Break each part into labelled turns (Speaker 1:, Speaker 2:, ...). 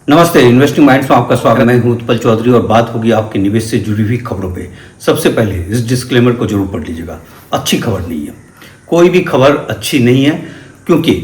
Speaker 1: नमस्ते, investing minds में आपका स्वागत है। मैं हूं उत्पल चौधरी और बात होगी आपके निवेश से जुड़ी हुई खबरों पे। सबसे पहले इस डिस्क्लेमर को जरूर पढ़ लीजिएगा, अच्छी खबर नहीं है, कोई भी खबर अच्छी नहीं है क्योंकि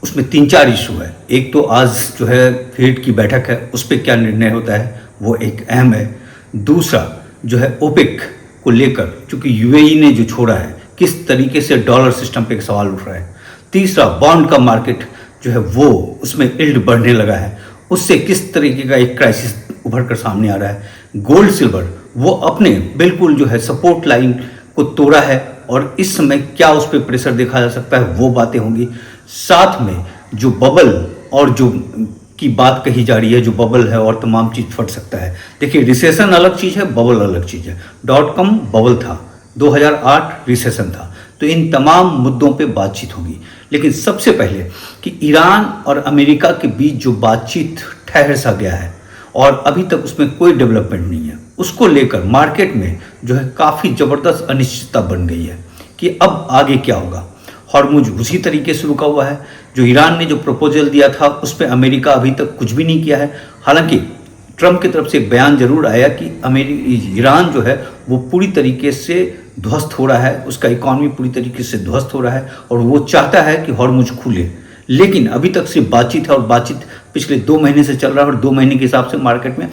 Speaker 1: उसमें 3-4 इशू है। एक तो आज जो है फेड की बैठक है, उस पर क्या निर्णय होता है वो एक अहम है। दूसरा जो है ओपेक को लेकर, चूंकि यूएई ने जो छोड़ा है, किस तरीके से डॉलर सिस्टम पे एक सवाल उठ रहा है। तीसरा बॉन्ड का मार्केट जो है वो उसमें इल्ड बढ़ने लगा है, उससे किस तरीके का एक क्राइसिस उभर कर सामने आ रहा है। गोल्ड सिल्वर वो अपने बिल्कुल जो है सपोर्ट लाइन को तोड़ा है और इस समय क्या उस पर प्रेशर देखा जा सकता है, वो बातें होंगी। साथ में जो बबल और जो की बात कही जा रही है, जो बबल है और तमाम चीज़ फट सकता है। देखिए, रिसेशन अलग चीज़ है, बबल अलग चीज़ है। .com बबल था, 2008 रिसेशन था, तो इन तमाम मुद्दों पे बातचीत होगी। लेकिन सबसे पहले कि ईरान और अमेरिका के बीच जो बातचीत ठहर सा गया है और अभी तक उसमें कोई डेवलपमेंट नहीं है, उसको लेकर मार्केट में जो है काफ़ी ज़बरदस्त अनिश्चितता बन गई है कि अब आगे क्या होगा। हॉर्मुज उसी तरीके से रुका हुआ है। जो ईरान ने जो प्रपोजल दिया था उस पर अमेरिका अभी तक कुछ भी नहीं किया है। हालांकि ट्रंप की तरफ से एक बयान जरूर आया कि ईरान जो है वो पूरी तरीके से ध्वस्त हो रहा है, उसका इकॉनमी पूरी तरीके से ध्वस्त हो रहा है और वो चाहता है कि हॉर्मुज खुले। लेकिन अभी तक सिर्फ बातचीत है और बातचीत पिछले 2 महीने से चल रहा है और 2 महीने के हिसाब से मार्केट में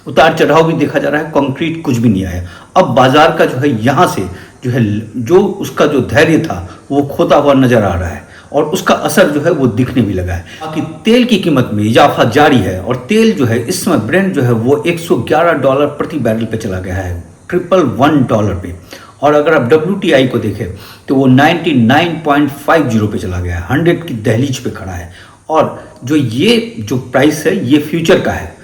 Speaker 1: उतार चढ़ाव भी देखा जा रहा है, कॉन्क्रीट कुछ भी नहीं आया। अब बाजार का जो है यहाँ से जो है जो उसका जो धैर्य था वो खोता हुआ नजर आ रहा है और उसका असर जो है वो दिखने भी लगा है। बाकी तेल की कीमत में इजाफा जारी है और तेल जो है इस समय ब्रेंट जो है वो $111 प्रति बैरल पे चला गया है, $111 पे। और अगर आप WTI को देखें तो वो 99.50 पे चला गया है, 100 की दहलीज पे खड़ा है। और जो प्राइस है ये फ्यूचर का है।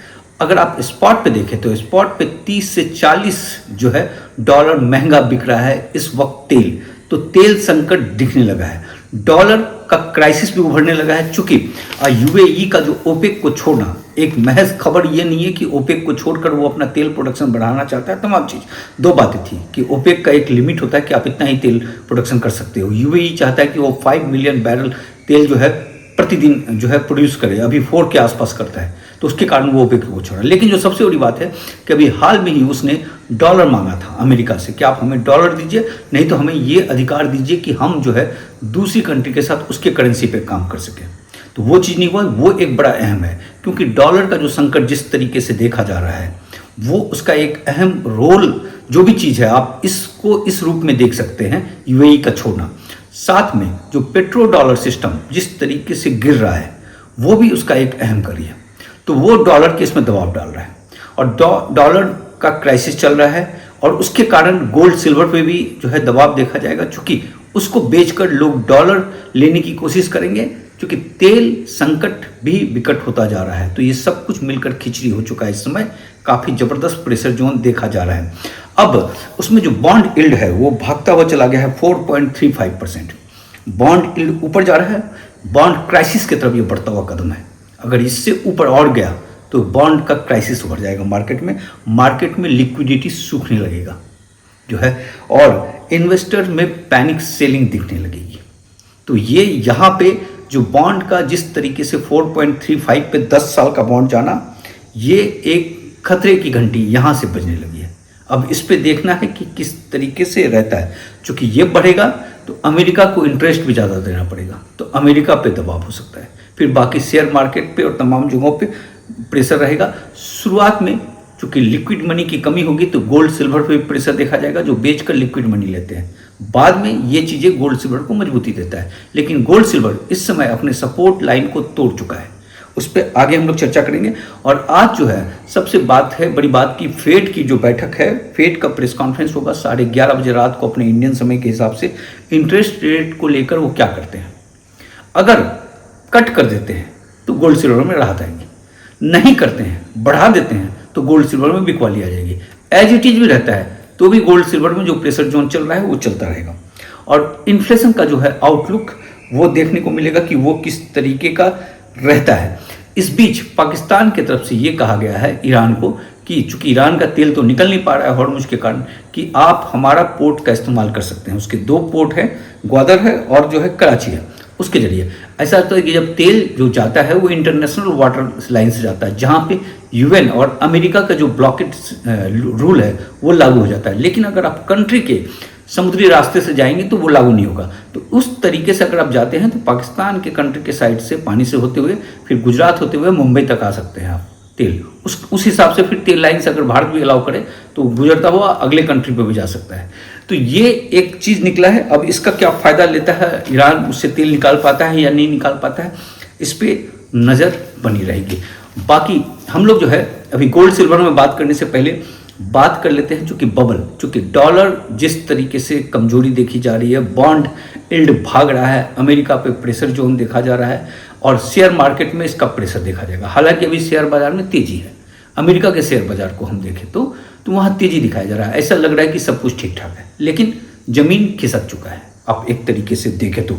Speaker 1: अगर आप स्पॉट पे देखें तो स्पॉट पे 30 से 40 जो है डॉलर महंगा बिक रहा है इस वक्त तेल। तो तेल संकट दिखने लगा है, डॉलर का क्राइसिस भी उभरने लगा है। चूंकि यूएई का जो ओपेक को छोड़ना, एक महज खबर ये नहीं है कि ओपेक को छोड़कर वो अपना तेल प्रोडक्शन बढ़ाना चाहता है, तमाम चीज़। 2 बातें थी कि ओपेक का एक लिमिट होता है कि आप इतना ही तेल प्रोडक्शन कर सकते हो। यूएई चाहता है कि वो 5 मिलियन बैरल तेल जो है प्रतिदिन जो है प्रोड्यूस करे, अभी 4 के आसपास करता है, तो उसके कारण वो ओपेक को छोड़ा। लेकिन जो सबसे बड़ी बात है कि अभी हाल में ही उसने डॉलर मांगा था अमेरिका से कि आप हमें डॉलर दीजिए, नहीं तो हमें ये अधिकार दीजिए कि हम जो है दूसरी कंट्री के साथ उसके करेंसी पे काम कर सकें। तो वो चीज़ नहीं हुआ, वो एक बड़ा अहम है क्योंकि डॉलर का जो संकट जिस तरीके से देखा जा रहा है वो उसका एक अहम रोल, जो भी चीज़ है आप इसको इस रूप में देख सकते हैं, यूएई का छोड़ना। साथ में जो पेट्रो डॉलर सिस्टम जिस तरीके से गिर रहा है वो भी उसका एक अहम कड़ी है। तो वो डॉलर के इसमें दबाव डाल रहा है और डॉलर का क्राइसिस चल रहा है और उसके कारण गोल्ड सिल्वर पे भी जो है दबाव देखा जाएगा, क्योंकि उसको बेचकर लोग डॉलर लेने की कोशिश करेंगे, क्योंकि तेल संकट भी विकट होता जा रहा है। तो ये सब कुछ मिलकर खिचड़ी हो चुका है। इस समय काफ़ी ज़बरदस्त प्रेशर जोन देखा जा रहा है। अब उसमें जो बॉन्ड यील्ड है वो भागता हुआ चला गया है 4.35%। बॉन्ड यील्ड ऊपर जा रहा है, बॉन्ड क्राइसिस की तरफ ये बढ़ता हुआ कदम है। अगर इससे ऊपर और गया तो बॉन्ड का क्राइसिस उभर जाएगा मार्केट में लिक्विडिटी सूखने लगेगा जो है और इन्वेस्टर में पैनिक सेलिंग दिखने लगेगी। तो ये यहाँ पे जो बॉन्ड का जिस तरीके से 4.35 पे 10 साल का बॉन्ड जाना, ये एक खतरे की घंटी यहाँ से बजने लगी है। अब इस पे देखना है कि किस तरीके से रहता है। चूँकि ये बढ़ेगा तो अमेरिका को इंटरेस्ट भी ज़्यादा देना पड़ेगा, तो अमेरिका पे दबाव हो सकता है, फिर बाकी शेयर मार्केट पे और तमाम जगहों पे प्रेशर रहेगा। शुरुआत में चूँकि लिक्विड मनी की कमी होगी तो गोल्ड सिल्वर पे भी प्रेशर देखा जाएगा, जो बेचकर लिक्विड मनी लेते हैं। बाद में ये चीज़ें गोल्ड सिल्वर को मजबूती देता है, लेकिन गोल्ड सिल्वर इस समय अपने सपोर्ट लाइन को तोड़ चुका है। उस पर आगे हम लोग चर्चा करेंगे। और आज जो है सबसे बात है, बड़ी बात की फेड की जो बैठक है, फेड का प्रेस कॉन्फ्रेंस होगा 11:30 बजे रात को अपने इंडियन समय के हिसाब से। इंटरेस्ट रेट को लेकर वो क्या करते हैं, अगर कट कर देते हैं तो गोल्ड सिल्वर में राहत आएगी, नहीं करते हैं बढ़ा देते हैं तो गोल्ड सिल्वर में बिकवाली आ जाएगी। एज इट इज भी रहता है तो भी गोल्ड सिल्वर में जो प्रेशर जोन चल रहा है वो चलता रहेगा। और इन्फ्लेशन का जो है आउटलुक वो देखने को मिलेगा कि वो किस तरीके का रहता है। इस बीच पाकिस्तान की तरफ से ये कहा गया है ईरान को कि चूंकि ईरान का तेल तो निकल नहीं पा रहा है हॉर्मुज के कारण, कि आप हमारा पोर्ट का इस्तेमाल कर सकते हैं। उसके 2 पोर्ट हैं, ग्वादर है और जो है कराची है, उसके जरिए ऐसा होता है कि जब तेल जो जाता है वो इंटरनेशनल वाटर लाइन से जाता है, जहाँ पे यूएन और अमेरिका का जो ब्लॉकेज रूल है वो लागू हो जाता है। लेकिन अगर आप कंट्री के समुद्री रास्ते से जाएंगे तो वो लागू नहीं होगा। तो उस तरीके से अगर आप जाते हैं तो पाकिस्तान के कंट्री के साइड से पानी से होते हुए फिर गुजरात होते हुए मुंबई तक आ सकते हैं आप तेल। उस हिसाब से फिर तेल लाइन से अगर भारत भी अलाउ करे तो गुजरता हुआ अगले कंट्री पे भी जा सकता है। तो ये एक चीज़ निकला है। अब इसका क्या फ़ायदा लेता है ईरान, उससे तेल निकाल पाता है या नहीं निकाल पाता है, इस पर नज़र बनी रहेगी। बाकी हम लोग जो है अभी गोल्ड सिल्वर में बात करने से पहले बात कर लेते हैं चूँकि बबल, चूँकि डॉलर जिस तरीके से कमजोरी देखी जा रही है, बॉन्ड यील्ड भाग रहा है, अमेरिका पे प्रेशर जोन देखा जा रहा है और शेयर मार्केट में इसका प्रेशर देखा जाएगा। हालांकि अभी शेयर बाजार में तेजी है, अमेरिका के शेयर बाजार को हम देखें तो वहाँ तेजी दिखाया जा रहा है। ऐसा लग रहा है कि सब कुछ ठीक ठाक है, लेकिन जमीन खिसक चुका है आप एक तरीके से देखें तो।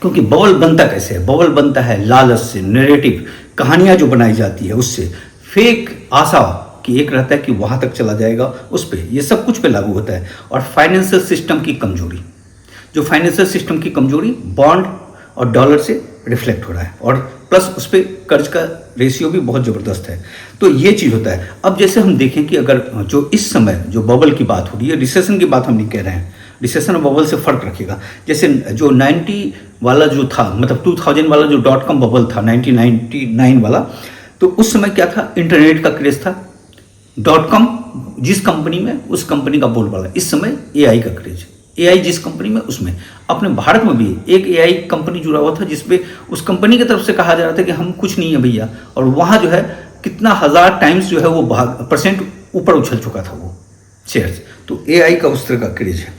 Speaker 1: क्योंकि बबल बनता कैसे है? बबल बनता है लालच से, नैरेटिव कहानियाँ जो बनाई जाती है उससे, फेक आशा कि एक रहता है कि वहाँ तक चला जाएगा, उस पर ये सब कुछ पे लागू होता है। और फाइनेंशियल सिस्टम की कमजोरी, जो फाइनेंशियल सिस्टम की कमजोरी बॉन्ड और डॉलर से रिफ्लेक्ट हो रहा है और प्लस उस पर कर्ज का रेशियो भी बहुत ज़बरदस्त है। तो ये चीज़ होता है। अब जैसे हम देखें कि अगर जो इस समय जो बबल की बात हो रही है, रिसेशन की बात हम नहीं कह रहे हैं, रिसेशन और बबल से फ़र्क रखिएगा। जैसे जो 90 वाला जो था, मतलब 2000 वाला जो .com बबल था 1999 वाला, तो उस समय क्या था? इंटरनेट का क्रेज था। .com जिस कंपनी में, उस कंपनी का बोलबाला। इस समय AI का क्रेज, AI जिस कंपनी में, उसमें अपने भारत में भी एक AI कंपनी जुड़ा हुआ था जिसपे उस कंपनी की तरफ से कहा जा रहा था कि हम कुछ नहीं है भैया, और वहाँ जो है कितना 1000 टाइम्स जो है वो परसेंट ऊपर उछल चुका था वो शेयर्स। तो AI का उस तरह का क्रेज है,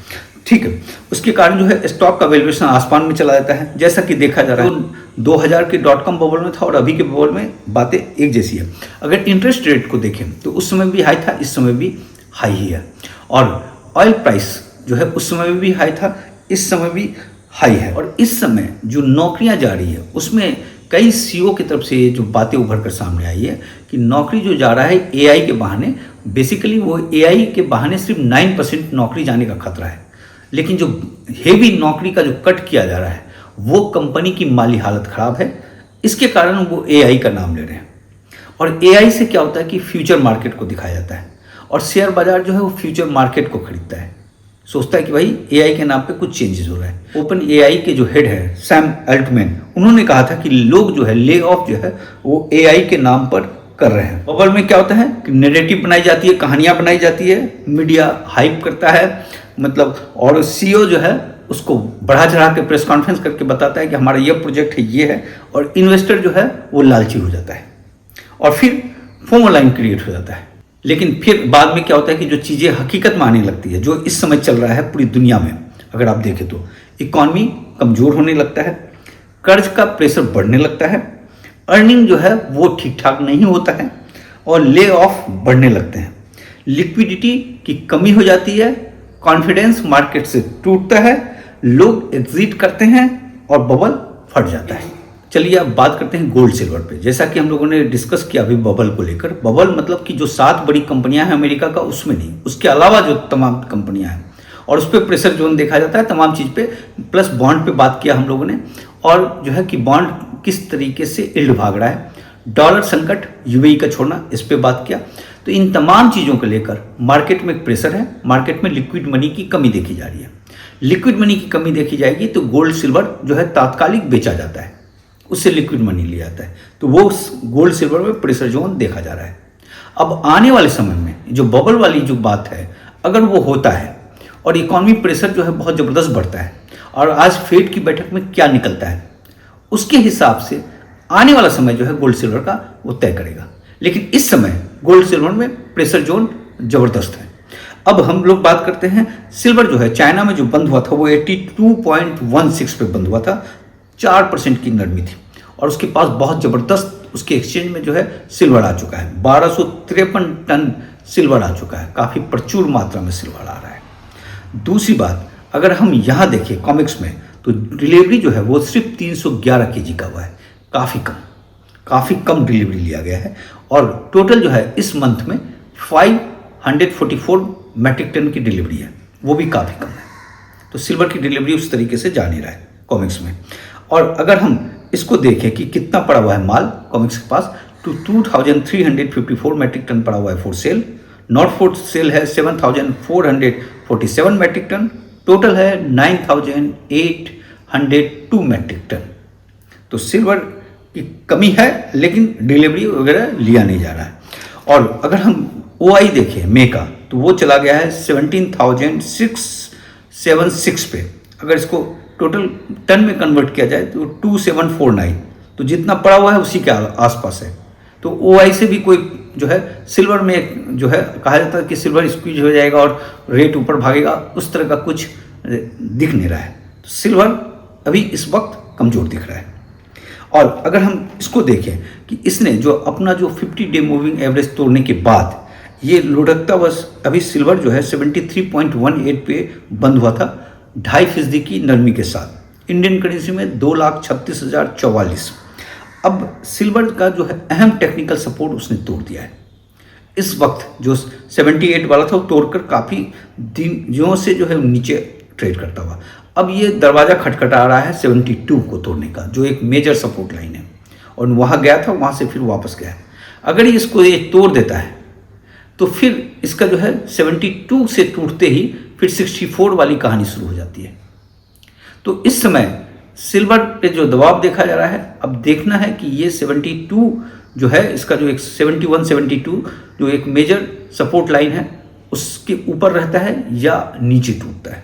Speaker 1: ठीक है। उसके कारण जो है स्टॉक का वैल्यूएशन आसमान में चला जाता है, जैसा कि देखा जा रहा है। 2000 के .com बबल में था और अभी के बबल में बातें एक जैसी है। अगर इंटरेस्ट रेट को देखें तो उस समय भी हाई था, इस समय भी हाई ही है। और ऑयल प्राइस जो है उस समय भी हाई था, इस समय भी हाई है। और इस समय जो नौकरियां जा रही है उसमें कई CEO की तरफ से जो बातें उभर कर सामने आई है कि नौकरी जो जा रहा है AI के बहाने, बेसिकली वो AI के बहाने सिर्फ 9% नौकरी जाने का खतरा है। लेकिन जो हेवी नौकरी का जो कट किया जा रहा है वो कंपनी की माली हालत ख़राब है, इसके कारण वो AI का नाम ले रहे हैं। और AI से क्या होता है कि फ्यूचर मार्केट को दिखाया जाता है और शेयर बाजार जो है वो फ्यूचर मार्केट को खरीदता है, सोचता है कि भाई AI के नाम पे कुछ चेंजेस हो रहा है। ओपन AI के जो हेड है सैम अल्टमैन, उन्होंने कहा था कि लोग जो है ले ऑफ जो है वो AI के नाम पर कर रहे हैं। बबल में क्या होता है कि नैरेटिव बनाई जाती है, कहानियां बनाई जाती है, मीडिया हाइप करता है, मतलब, और CEO जो है उसको बढ़ा चढ़ा के प्रेस कॉन्फ्रेंस करके बताता है कि हमारा ये प्रोजेक्ट है, ये है, और इन्वेस्टर जो है वो लालची हो जाता है और फिर फोमो लाइन क्रिएट हो जाता है। लेकिन फिर बाद में क्या होता है कि जो चीज़ें हकीकत में आने लगती है, जो इस समय चल रहा है पूरी दुनिया में, अगर आप देखें तो इकॉनमी कमज़ोर होने लगता है, कर्ज का प्रेशर बढ़ने लगता है, अर्निंग जो है वो ठीक ठाक नहीं होता है और ले ऑफ बढ़ने लगते हैं, लिक्विडिटी की कमी हो जाती है, कॉन्फिडेंस मार्केट से टूटता है, लोग एग्जिट करते हैं और बबल फट जाता है। चलिए अब बात करते हैं गोल्ड सिल्वर पे। जैसा कि हम लोगों ने डिस्कस किया अभी बबल को लेकर, बबल मतलब कि जो 7 बड़ी कंपनियां हैं अमेरिका का, उसमें नहीं, उसके अलावा जो तमाम कंपनियां हैं, और उस पर प्रेशर जोन देखा जाता है तमाम चीज़ पे, प्लस बॉन्ड पे बात किया हम लोगों ने, और जो है कि बॉन्ड किस तरीके से यील्ड भाग रहा है, डॉलर संकट, UAE का छोड़ना, इस पर बात किया। तो इन तमाम चीज़ों को लेकर मार्केट में एक प्रेशर है, मार्केट में लिक्विड मनी की कमी देखी जा रही है। लिक्विड मनी की कमी देखी जाएगी तो गोल्ड सिल्वर जो है तात्कालिक बेचा जाता है, उससे लिक्विड मनी लिया जाता है, तो वो गोल्ड सिल्वर में प्रेशर जोन देखा जा रहा है। अब आने वाले समय में जो बबल वाली जो बात है, अगर वो होता है और इकॉनमी प्रेशर जो है बहुत ज़बरदस्त बढ़ता है, और आज फेड की बैठक में क्या निकलता है उसके हिसाब से आने वाला समय जो है गोल्ड सिल्वर का वो तय करेगा। लेकिन इस समय गोल्ड सिल्वर में प्रेशर जोन ज़बरदस्त है। अब हम लोग बात करते हैं सिल्वर जो है चाइना में जो बंद हुआ था वो 82.16 पे बंद हुआ था, 4% की नरमी थी, और उसके पास बहुत ज़बरदस्त उसके एक्सचेंज में जो है सिल्वर आ चुका है, 1253 टन सिल्वर आ चुका है, काफ़ी प्रचुर मात्रा में सिल्वर आ रहा है। दूसरी बात, अगर हम यहाँ देखें कॉमिक्स में तो डिलीवरी जो है वो सिर्फ 311 kg का हुआ है, काफ़ी कम डिलीवरी लिया गया है, और टोटल जो है इस मंथ में 544 मैट्रिक टन की डिलीवरी है, वो भी काफ़ी कम है। तो सिल्वर की डिलीवरी उस तरीके से जा नहीं रहा है कॉमिक्स में। और अगर हम इसको देखें कि कितना पड़ा हुआ है माल कॉमिक्स के पास, तो 2354 मैट्रिक टन पड़ा हुआ है for sale, not for sale है 7447 मैट्रिक टन, टोटल है 9802 मैट्रिक टन। तो सिल्वर की कमी है, लेकिन डिलीवरी वगैरह लिया नहीं जा रहा है। और अगर हम OI देखें मे का, तो वो चला गया है 17,676 पे। अगर इसको टोटल टन में कन्वर्ट किया जाए तो 2749, तो जितना पड़ा हुआ है उसी के आसपास है। तो OI से भी कोई जो है सिल्वर में जो है कहा जाता है कि सिल्वर स्क्वीज हो जाएगा और रेट ऊपर भागेगा, उस तरह का कुछ दिख नहीं रहा है। तो सिल्वर अभी इस वक्त कमज़ोर दिख रहा है। और अगर हम इसको देखें कि इसने जो अपना जो 50 डे मूविंग एवरेज तोड़ने के बाद ये लुढ़कता बस अभी सिल्वर जो है 73.18 पे बंद हुआ था, 2.5% की नरमी के साथ, इंडियन करेंसी में 2,36,044। अब सिल्वर का जो है अहम टेक्निकल सपोर्ट उसने तोड़ दिया है। इस वक्त जो 78 वाला था वो तोड़कर काफ़ी दिनों से जो है नीचे ट्रेड करता हुआ, अब ये दरवाज़ा खटखटा रहा है 72 को तोड़ने का, जो एक मेजर सपोर्ट लाइन है, और वहाँ गया था, वहाँ से फिर वापस गया है। अगर इसको ये तोड़ देता है तो फिर इसका जो है 72 से टूटते ही फिर 64 वाली कहानी शुरू हो जाती है। तो इस समय सिल्वर पे जो दबाव देखा जा रहा है, अब देखना है कि ये 72 जो है, इसका जो एक 71 72 जो एक मेजर सपोर्ट लाइन है, उसके ऊपर रहता है या नीचे टूटता है।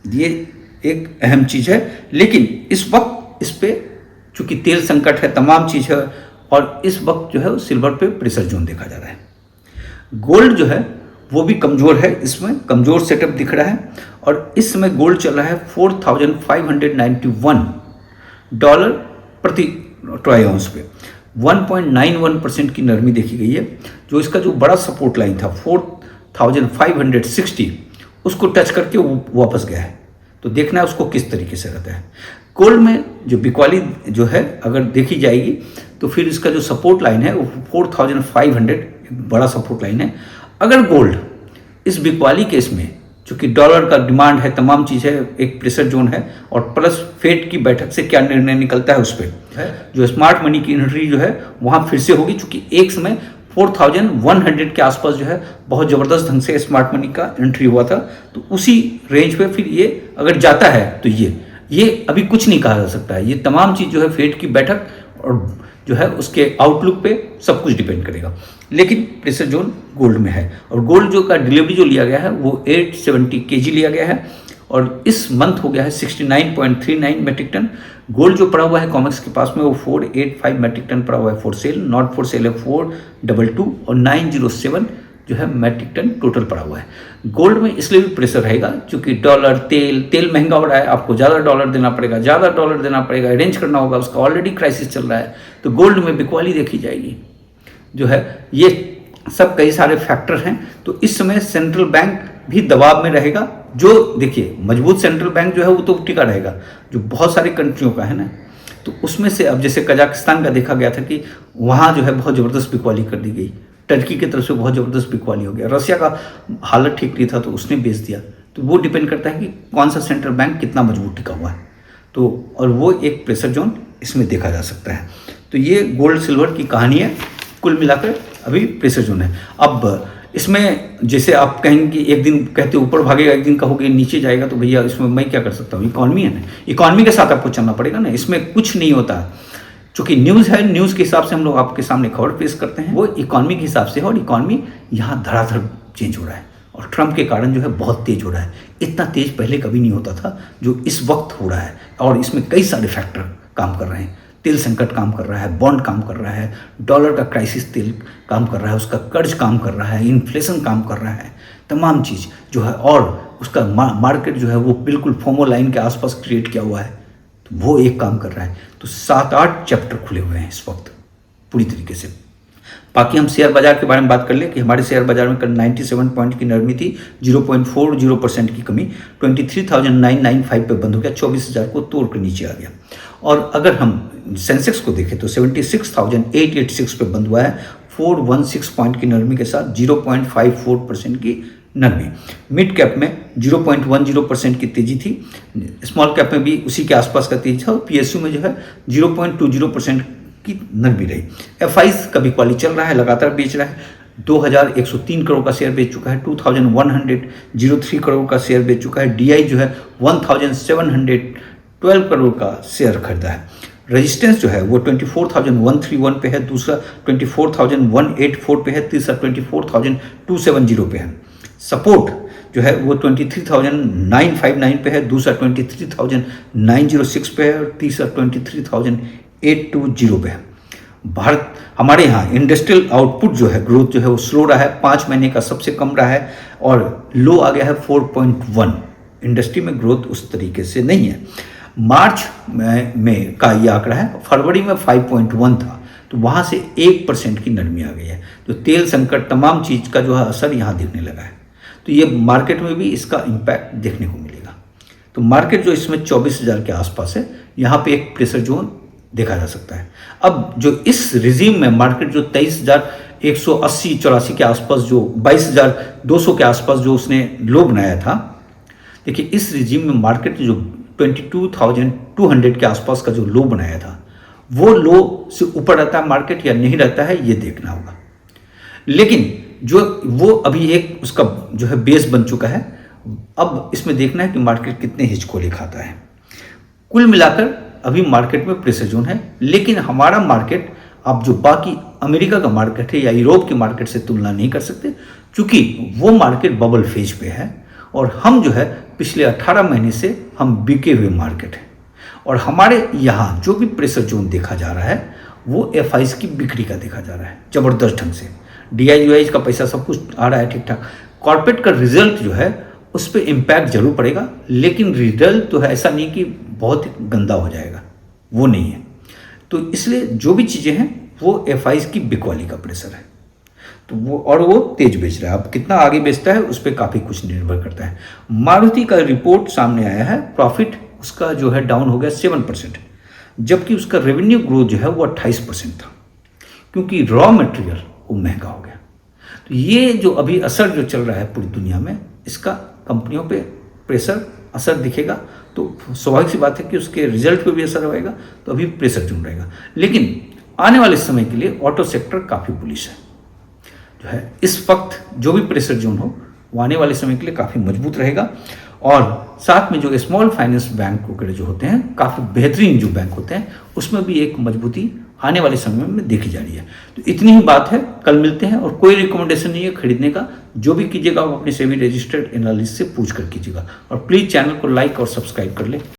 Speaker 1: ये एक अहम चीज़ है। लेकिन इस वक्त इस पे चूँकि तेल संकट है, तमाम चीज़ है, और इस वक्त जो है सिल्वर पे प्रेशर जोन देखा जा रहा है। गोल्ड जो है वो भी कमज़ोर है, इसमें कमज़ोर सेटअप दिख रहा है, और इस समय गोल्ड चल रहा है $4,591 प्रति ट्राई आउंस पे, 1.91% की नरमी देखी गई है। जो इसका जो बड़ा सपोर्ट लाइन था 4,560, उसको टच करके वो वापस गया है। तो देखना है उसको किस तरीके से रहता है। गोल्ड में जो बिकवाली जो है अगर देखी जाएगी तो फिर इसका जो सपोर्ट लाइन है वो 4,500 बड़ा सपोर्ट लाइन है। अगर गोल्ड इस बिकवाली केस में, चूँकि डॉलर का डिमांड है, तमाम चीज़ है, एक प्रेशर जोन है, और प्लस फेड की बैठक से क्या निर्णय निकलता है उस पर जो स्मार्ट मनी की एंट्री जो है वहाँ फिर से होगी, चूँकि एक समय 4,100 के आसपास जो है बहुत ज़बरदस्त ढंग से स्मार्ट मनी का एंट्री हुआ था। तो उसी रेंज पे फिर ये अगर जाता है तो ये अभी कुछ नहीं कहा जा सकता है। ये तमाम चीज़ जो है फेड की बैठक और जो है उसके आउटलुक पे सब कुछ डिपेंड करेगा। लेकिन प्रेशर जोन गोल्ड में है, और गोल्ड जो का डिलीवरी जो लिया गया है वो 870 kg लिया गया है, और इस मंथ हो गया है 69.39 मैट्रिक टन। गोल्ड जो पड़ा हुआ है कॉमेक्स के पास में वो 485 मैट्रिक टन पड़ा हुआ है for sale, not for sale है 422, और 907 जो है मैट्रिक टन टोटल पड़ा हुआ है। गोल्ड में इसलिए भी प्रेशर रहेगा क्योंकि डॉलर, तेल महंगा हो रहा है, आपको ज़्यादा डॉलर देना पड़ेगा, अरेंज करना होगा, उसका ऑलरेडी क्राइसिस चल रहा है, तो गोल्ड में बिकवाली देखी जाएगी जो है। ये सब कई सारे फैक्टर हैं। तो इस समय सेंट्रल बैंक भी दबाव में रहेगा। जो देखिए मजबूत सेंट्रल बैंक जो है वो तो टिका रहेगा, जो बहुत सारी कंट्रियों का है ना, तो उसमें से अब जैसे कजाकिस्तान का देखा गया था कि वहाँ जो है बहुत ज़बरदस्त बिकवाली कर दी गई, टर्की की तरफ से बहुत ज़बरदस्त बिकवाली हो गया, रसिया का हालत ठीक नहीं था तो उसने बेच दिया। तो वो डिपेंड करता है कि कौन सा सेंट्रल बैंक कितना मजबूत टिका हुआ है, तो और वो एक प्रेशर जोन इसमें देखा जा सकता है। तो ये गोल्ड सिल्वर की कहानी है, कुल मिलाकर अभी प्रेशर जोन है। अब इसमें जैसे आप कहेंगे कि एक दिन कहते ऊपर भागेगा, एक दिन कहोगे नीचे जाएगा, तो भैया इसमें मैं क्या कर सकता हूँ, इकॉनमी है ना, इकॉनमी के साथ आपको चलना पड़ेगा ना, इसमें कुछ नहीं होता। चूँकि न्यूज़ है, न्यूज़ के हिसाब से हम लोग आपके सामने खबर पेश करते हैं, वो इकॉनमी के हिसाब से है, और इकॉनमी यहाँ धड़ाधड़ चेंज हो रहा है, और ट्रंप के कारण जो है बहुत तेज़ हो रहा है। इतना तेज़ पहले कभी नहीं होता था जो इस वक्त हो रहा है, और इसमें कई सारे फैक्टर काम कर रहे हैं। तेल संकट काम कर रहा है, बॉन्ड काम कर रहा है, डॉलर का क्राइसिस तेल काम कर रहा है, उसका कर्ज काम कर रहा है, इन्फ्लेशन काम कर रहा है, तमाम चीज़ जो है, और उसका मार्केट जो है वो बिल्कुल फोमो लाइन के आसपास क्रिएट किया हुआ है, तो वो एक काम कर रहा है। तो 7-8 चैप्टर खुले हुए हैं इस वक्त पूरी तरीके से। बाकी हम शेयर बाजार के बारे में बात कर लें कि हमारे शेयर बाजार में कल 97 पॉइंट की नरमी थी, 0.40% की कमी, 23,995 पे बंद हो गया, 24,000 को तोड़ कर नीचे आ गया। और अगर हम सेंसेक्स को देखें तो 76,886 पे बंद हुआ है, 416 पॉइंट की नरमी के साथ, 0.54% की नरमी। मिड कैप में 0.10% की तेजी थी, स्मॉल कैप में भी उसी के आसपास का तेजी था और पीएसयू में जो है 0.20% की नरमी रही। एफआईज का बिकवाली चल रहा है, लगातार बेच रहा है। 2103 करोड़ का शेयर बेच चुका है, 2103 करोड़ का शेयर बेच चुका है। डीआई जो है 1712 करोड़ का शेयर खरीदा है। रेजिस्टेंस जो है वो 24,131 पे है, दूसरा 24,184 पे है, तीसरा 24,270 पे है। सपोर्ट जो है वो 23,959 पे है, दूसरा 23,906 पे है और तीसरा 23,820 पे है। भारत हमारे यहाँ इंडस्ट्रियल आउटपुट जो है ग्रोथ जो है वो स्लो रहा है, 5 महीने का सबसे कम रहा है और लो आ गया है 4.1। इंडस्ट्री में ग्रोथ उस तरीके से नहीं है। मार्च में का ये आंकड़ा है, फरवरी में 5.1 था, तो वहाँ से 1% की नरमी आ गई है। तो तेल संकट तमाम चीज़ का जो है असर यहाँ दिखने लगा है, तो ये मार्केट में भी इसका इम्पैक्ट देखने को मिलेगा। तो मार्केट जो इसमें 24,000 के आसपास है, यहाँ पे एक प्रेशर जोन देखा जा सकता है। अब जो इस रिजीम में मार्केट जो 23,180-84 के आसपास, जो 22,200 के आसपास जो उसने लो बनाया था, देखिए इस रिजीम में मार्केट जो 22,200 के आसपास का जो लो बनाया था, वो लो से ऊपर रहता है मार्केट या नहीं रहता है, ये देखना होगा। लेकिन जो वो अभी एक उसका जो है बेस बन चुका है, अब इसमें देखना है कि मार्केट कितने हिचकोले खाता है। कुल मिलाकर अभी मार्केट में प्रेशर जोन है, लेकिन हमारा मार्केट आप जो बाकी अमेरिका का मार्केट है या यूरोप के मार्केट से तुलना नहीं कर सकते, क्योंकि वो मार्केट बबल फेज पे है और हम जो है पिछले 18 महीने से हम बिके हुए मार्केट है। और हमारे यहाँ जो भी प्रेशर जोन देखा जा रहा है वो एफआईज की बिक्री का देखा जा रहा है ज़बरदस्त ढंग से। डीआईयूआईज का पैसा सब कुछ आ रहा है ठीक ठाक। कॉर्पोरेट का रिजल्ट जो है उस पर इम्पैक्ट जरूर पड़ेगा, लेकिन रिजल्ट तो है ऐसा नहीं कि बहुत गंदा हो जाएगा, वो नहीं है। तो इसलिए जो भी चीज़ें हैं वो एफआईज की बिकवाली का प्रेशर है, तो वो तेज बेच रहा है। अब कितना आगे बेचता है उस पर काफ़ी कुछ निर्भर करता है। मारुति का रिपोर्ट सामने आया है, प्रॉफिट उसका जो है डाउन हो गया 7%, जबकि उसका रेवेन्यू ग्रोथ जो है वो 28% था, क्योंकि रॉ मटेरियल वो महंगा हो गया। तो ये जो अभी असर जो चल रहा है पूरी दुनिया में, इसका कंपनियों पे प्रेशर असर दिखेगा, तो स्वाभाविक सी बात है कि उसके रिजल्ट पे भी असर होएगा, तो अभी प्रेशर जोन रहेगा। लेकिन आने वाले समय के लिए ऑटो सेक्टर काफ़ी बुलिश है, जो है इस वक्त जो भी प्रेशर जोन हो वो आने वाले समय के लिए काफ़ी मजबूत रहेगा। और साथ में जो स्मॉल फाइनेंस बैंक वगैरह जो होते हैं, काफ़ी बेहतरीन जो बैंक होते हैं, उसमें भी एक मजबूती आने वाले समय में देखी जा रही है। तो इतनी ही बात है, कल मिलते हैं। और कोई रिकमेंडेशन नहीं है खरीदने का, जो भी कीजिएगा आप अपने सेबी रजिस्टर्ड एनालिस्ट से पूछ कर कीजिएगा। और प्लीज़ चैनल को लाइक और सब्सक्राइब कर लें।